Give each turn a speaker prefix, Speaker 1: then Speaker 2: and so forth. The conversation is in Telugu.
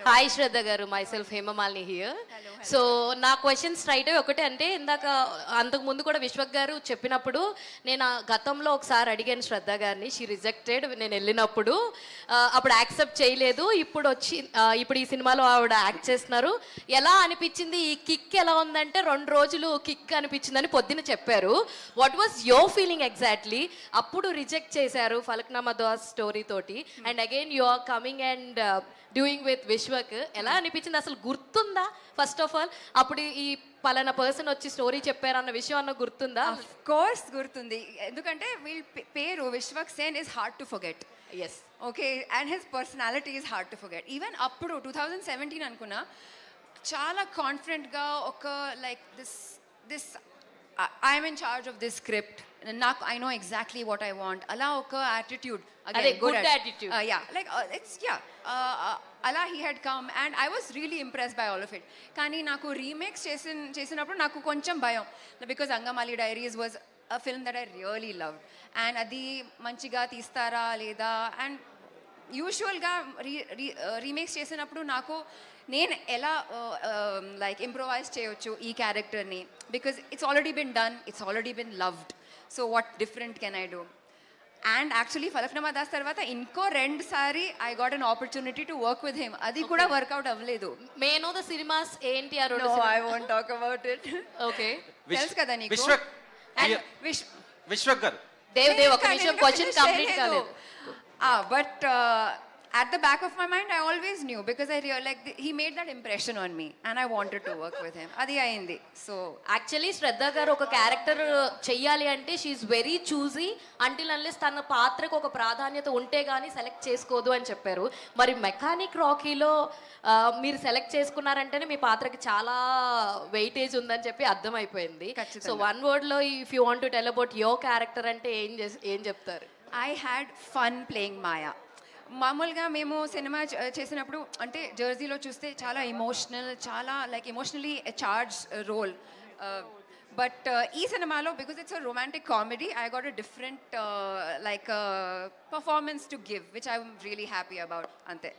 Speaker 1: Hi Shraddha garu, myself Hemamalini here. So నా క్వశ్చన్ స్ట్రైట్ అవి ఒకటే, అంటే ఇందాక అంతకు ముందు కూడా విశ్వక్ గారు చెప్పినప్పుడు నేను గతంలో ఒకసారి అడిగాను శ్రద్ధ గారిని, షీ రిజెక్టెడ్. నేను వెళ్ళినప్పుడు అప్పుడు యాక్సెప్ట్ చేయలేదు. ఇప్పుడు ఈ సినిమాలో ఆవిడ యాక్ట్ చేస్తున్నారు. ఎలా అనిపించింది, ఈ కిక్ ఎలా ఉందంటే 2 రోజులు కిక్ అనిపించిందని పొద్దున చెప్పారు. What was your feeling exactly? అప్పుడు రిజెక్ట్ చేశారు ఫలక్నామా దాస్ స్టోరీ తోటి, and again you are coming and doing with Vishwak. ఎలా అనిపించింది, అసలు గుర్తుందా? ఫస్ట్ ఆఫ్ ఆల్ అప్పుడు ఈ పలానా పర్సన్ వచ్చి స్టోరీ చెప్పారన్న విషయం అన్న గుర్తుందా?
Speaker 2: ఆఫ్ కోర్స్ గుర్తుంది, ఎందుకంటే వీళ్ళ పేరు Vishwak Sen is hard to forget.
Speaker 1: Yes,
Speaker 2: okay, and his personality is hard to forget. Even అప్పుడు 2017 అనుకున్నా, చాలా కాన్ఫిడెంట్గా ఒక like this I'm in charge of this script, నాకు I know exactly what I want, అలా ఒక attitude,
Speaker 1: good attitude,
Speaker 2: like it's అలా he had come and I was really impressed by all of it. కానీ నాకు రీమేక్స్ చేసినప్పుడు నాకు కొంచెం భయం, because Angamaly diaries was a film that I really love, and అది మంచిగా తీస్తారా లేదా, అండ్ యూజువల్గా రీమేక్స్ చేసినప్పుడు నాకు నేను ఎలా లైక్ ఇంప్రొవైజ్ చేయొచ్చు ఈ క్యారెక్టర్ని, because it's already been done, it's already been loved, so what different can I do. And actually Falaknuma Das తర్వాత ఇంకో 2 సారి I got an opportunity to work with him, అది కూడా వర్కౌట్ అవ్వలేదు.
Speaker 1: మే నో ద సినిమాస్ ఏంటి?
Speaker 2: I won't talk about it.
Speaker 1: Okay,
Speaker 2: తెలుసు కదా నీకు.
Speaker 3: విశ్వక్ గారు,
Speaker 1: దేవ్ ఒక నిమిషం, క్వశ్చన్ కంప్లీట్ కాలేదు.
Speaker 2: But at the back of my mind I always knew, because I realized like he made that impression on me and I wanted to work with him. Adi ayindi. So
Speaker 1: actually Shraddha garu ఒక క్యారెక్టర్ చెయ్యాలి అంటే she is very choosy, until unless తన పాత్రకు ఒక ప్రాధాన్యత ఉంటే గానీ సెలెక్ట్ చేసుకోదు అని చెప్పారు. మరి మెకానిక్ రాకీలో మీరు సెలెక్ట్ చేసుకున్నారంటేనే మీ పాత్రకి చాలా వెయిటేజ్ ఉందని చెప్పి అర్థమైపోయింది. సో వన్ వర్డ్ లో if you want to tell about your character అంటే ఏం చెప్తారు?
Speaker 2: I had fun playing Maya. మామూలుగా మేము సినిమా చేసినప్పుడు అంటే జెర్సీలో చూస్తే చాలా ఎమోషనల్, చాలా like emotionally charge role, but ఈ సినిమాలో because it's a romantic comedy I got a different like performance to give, which I'm really happy about. అంతే.